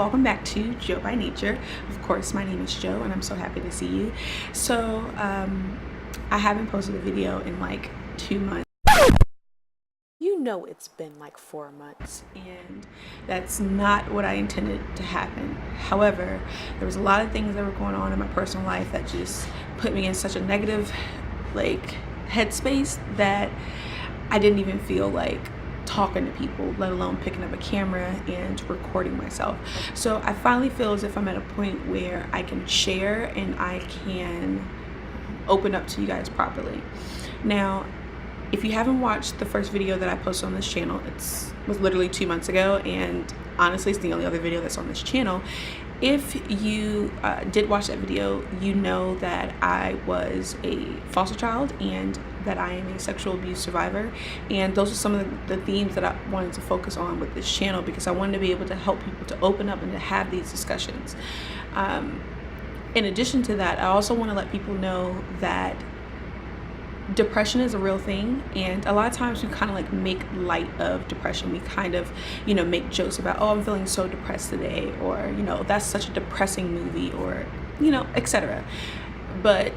welcome back to Joe by Nature. Of course, my name is Joe and I'm so happy to see you. So I haven't posted a video in like 2 months. You know it's been like 4 months, and that's not what I intended to happen. However, there was a lot of things that were going on in my personal life that just put me in such a negative headspace that I didn't even feel like talking to people, let alone picking up a camera and recording myself. So I finally feel as if I'm at a point where I can share and I can open up to you guys properly. Now, if you haven't watched the first video that I posted on this channel, it was literally 2 months ago, and honestly it's the only other video that's on this channel. If you did watch that video, you know that I was a foster child and that I am a sexual abuse survivor, and those are some of the themes that I wanted to focus on with this channel, because I wanted to be able to help people to open up and to have these discussions. In addition to that, I also want to let people know that depression is a real thing, and a lot of times we kind of like make light of depression. We kind of, make jokes about, oh, I'm feeling so depressed today, or that's such a depressing movie, or etc. But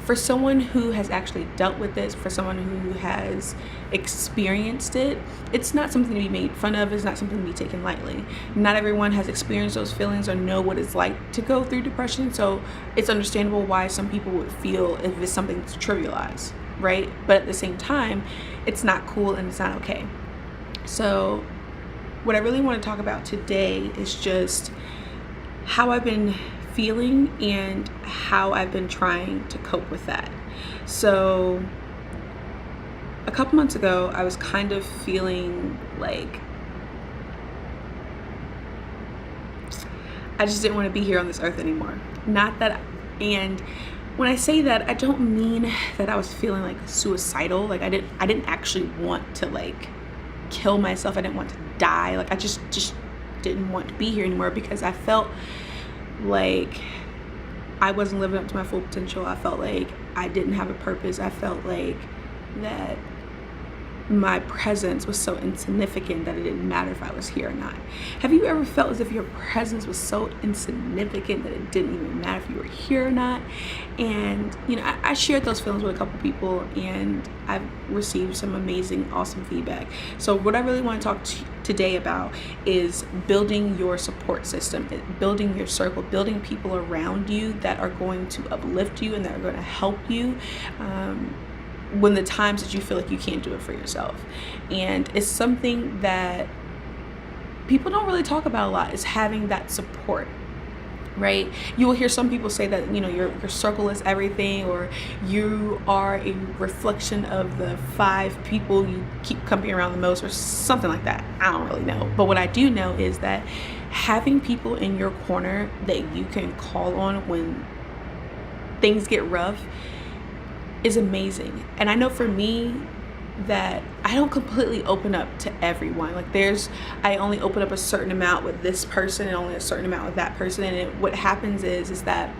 for someone who has actually dealt with this, for someone who has experienced it, it's not something to be made fun of. It's not something to be taken lightly. Not everyone has experienced those feelings or know what it's like to go through depression. So it's understandable why some people would feel if it's something to trivialize, right? But at the same time, it's not cool and it's not okay. So what I really want to talk about today is just how I've been feeling and how I've been trying to cope with that. So a couple months ago, I was kind of feeling like I just didn't want to be here on this earth anymore. And when I say that, I don't mean that I was feeling like suicidal. Like I didn't actually want to kill myself. I didn't want to die. Like I just didn't want to be here anymore, because I felt like I wasn't living up to my full potential. I felt like I didn't have a purpose. I felt like that my presence was so insignificant that it didn't matter if I was here or not. Have you ever felt as if your presence was so insignificant that it didn't even matter if you were here or not? And I shared those feelings with a couple people, and I've received some amazing, awesome feedback. So what I really want to talk today about is building your support system, building your circle, building people around you that are going to uplift you and that are going to help you when the times that you feel like you can't do it for yourself. And it's something that people don't really talk about a lot, is having that support, right? You will hear some people say that your circle is everything, or you are a reflection of the 5 people you keep company around the most, or something like that. I don't really know, but what I do know is that having people in your corner that you can call on when things get rough is amazing. And I know for me that I don't completely open up to everyone. I only open up a certain amount with this person and only a certain amount with that person. And what happens is that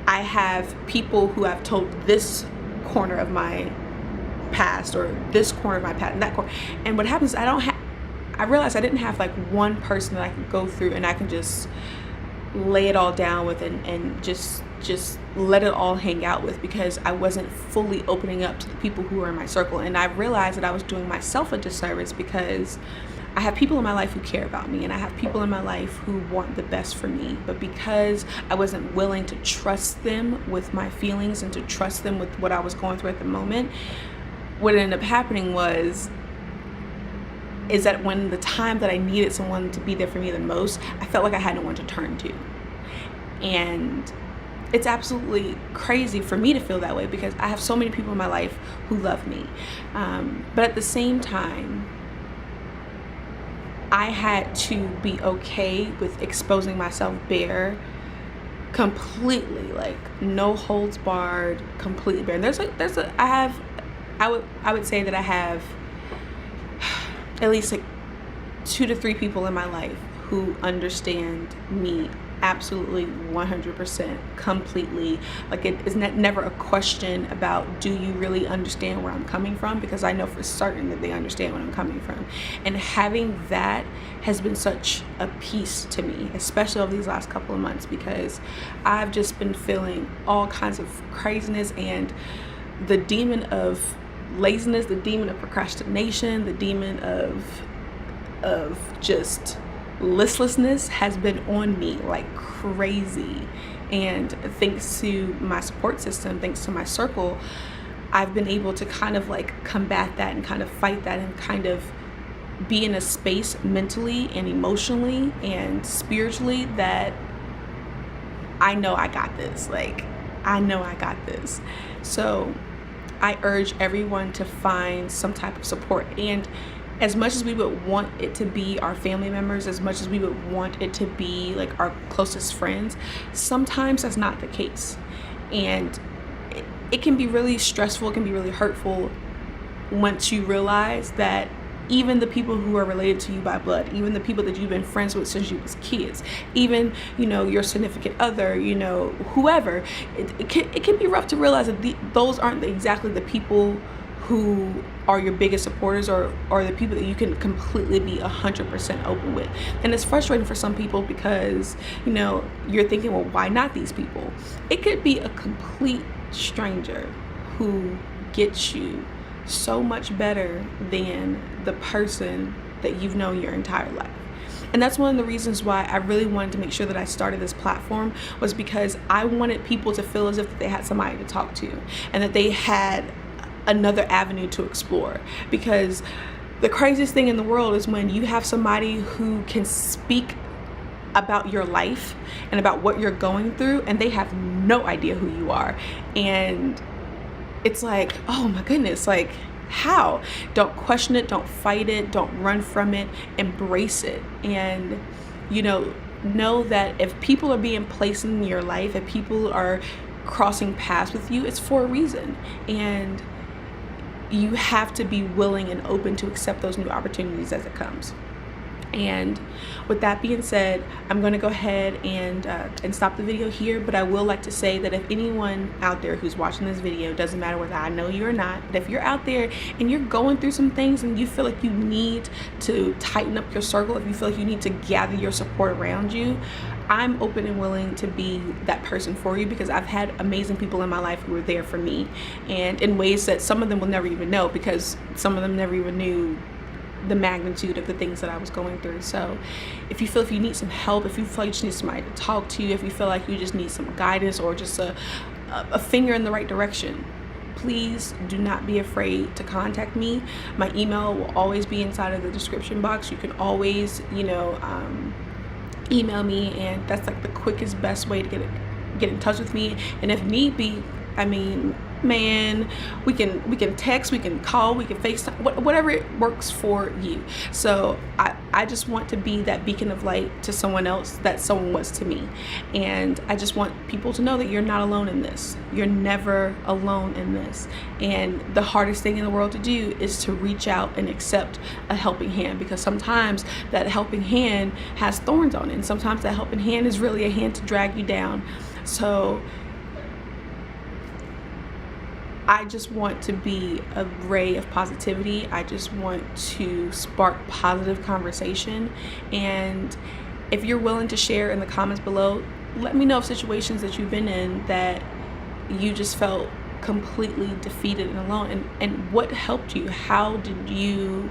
I have people who I've told this corner of my past, or this corner of my past, and that corner. And what happens, I realized I didn't have one person that I could go through and I can just lay it all down with and just let it all hang out with, because I wasn't fully opening up to the people who were in my circle. And I realized that I was doing myself a disservice, because I have people in my life who care about me, and I have people in my life who want the best for me, but because I wasn't willing to trust them with my feelings and to trust them with what I was going through at the moment, what ended up happening is that when the time that I needed someone to be there for me the most, I felt like I had no one to turn to. And it's absolutely crazy for me to feel that way, because I have so many people in my life who love me. But at the same time, I had to be okay with exposing myself bare, completely, no holds barred, completely bare. And I would say that I have at least 2 to 3 people in my life who understand me absolutely 100% completely. Like, it is never a question about, do you really understand where I'm coming from? Because I know for certain that they understand where I'm coming from. And having that has been such a peace to me, especially over these last couple of months, because I've just been feeling all kinds of craziness, and the demon of laziness, the demon of procrastination, the demon of just listlessness has been on me like crazy. And thanks to my support system, thanks to my circle, I've been able to kind of like combat that and kind of fight that and kind of be in a space mentally and emotionally and spiritually that I know I got this. Like, I know I got this. So I urge everyone to find some type of support. And as much as we would want it to be our family members, as much as we would want it to be like our closest friends, sometimes that's not the case. And it can be really stressful, it can be really hurtful once you realize that even the people who are related to you by blood, even the people that you've been friends with since you was kids, even, you know, your significant other, you know, whoever, it can be rough to realize that those aren't exactly the people who are your biggest supporters, or the people that you can completely be 100% open with. And it's frustrating for some people because, you know, you're thinking, well, why not these people? It could be a complete stranger who gets you so much better than the person that you've known your entire life. And that's one of the reasons why I really wanted to make sure that I started this platform, was because I wanted people to feel as if they had somebody to talk to and that they had another avenue to explore. Because the craziest thing in the world is when you have somebody who can speak about your life and about what you're going through, and they have no idea who you are. And it's like, oh my goodness, like, how? Don't question it, don't fight it, don't run from it, embrace it. And, you know that if people are being placed in your life, if people are crossing paths with you, it's for a reason. And you have to be willing and open to accept those new opportunities as it comes. And with that being said, I'm going to go ahead and stop the video here. But I will like to say that if anyone out there who's watching this video, doesn't matter whether I know you or not, but if you're out there and you're going through some things and you feel like you need to tighten up your circle, if you feel like you need to gather your support around you, I'm open and willing to be that person for you, because I've had amazing people in my life who were there for me, and in ways that some of them will never even know, because some of them never even knew the magnitude of the things that I was going through. So if you need some help, if you feel like you just need somebody to talk to, if you feel like you just need some guidance or just a finger in the right direction, please do not be afraid to contact me. My email will always be inside of the description box. You can always, email me, and that's like the quickest, best way to get in touch with me. And if need be, I mean, man, we can text, we can call, we can FaceTime, whatever it works for you. So I just want to be that beacon of light to someone else that someone was to me. And I just want people to know that you're not alone in this. You're never alone in this. And the hardest thing in the world to do is to reach out and accept a helping hand, because sometimes that helping hand has thorns on it, and sometimes that helping hand is really a hand to drag you down. So I just want to be a ray of positivity. I just want to spark positive conversation. And if you're willing to share in the comments below, let me know of situations that you've been in that you just felt completely defeated and alone, and what helped you. How did you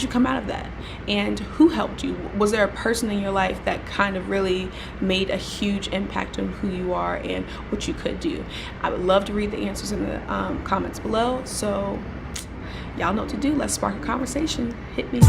come out of that, and who helped you? Was there a person in your life that kind of really made a huge impact on who you are and what you could do? I would love to read the answers in the comments below. So y'all know what to do. Let's spark a conversation. Hit me.